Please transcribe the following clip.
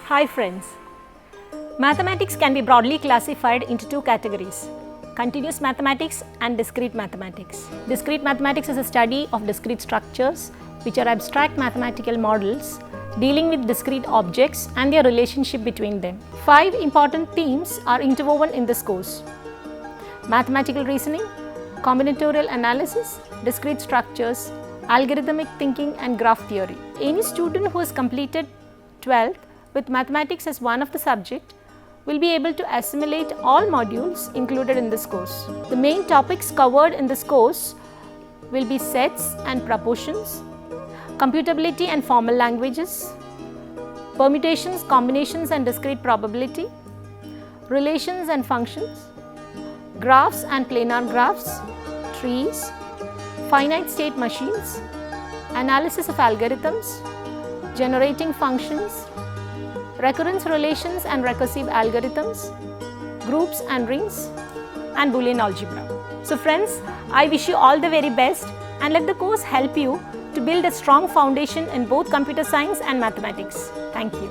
Hi friends. Mathematics can be broadly classified into two categories: continuous mathematics and discrete mathematics. Discrete mathematics is a study of discrete structures, which are abstract mathematical models dealing with discrete objects and their relationship between them. 5 important themes are interwoven in this course: mathematical reasoning, combinatorial analysis, discrete structures, algorithmic thinking and graph theory. Any student who has completed 12th with mathematics as one of the subject will be able to assimilate all modules included in this course. The main topics covered in this course will be sets and proportions, computability and formal languages, permutations, combinations and discrete probability, relations and functions, graphs and planar graphs, trees, finite state machines, analysis of algorithms, generating functions, recurrence relations and recursive algorithms, groups and rings, and Boolean algebra. So friends, I wish you all the very best and let the course help you to build a strong foundation in both computer science and mathematics. Thank you.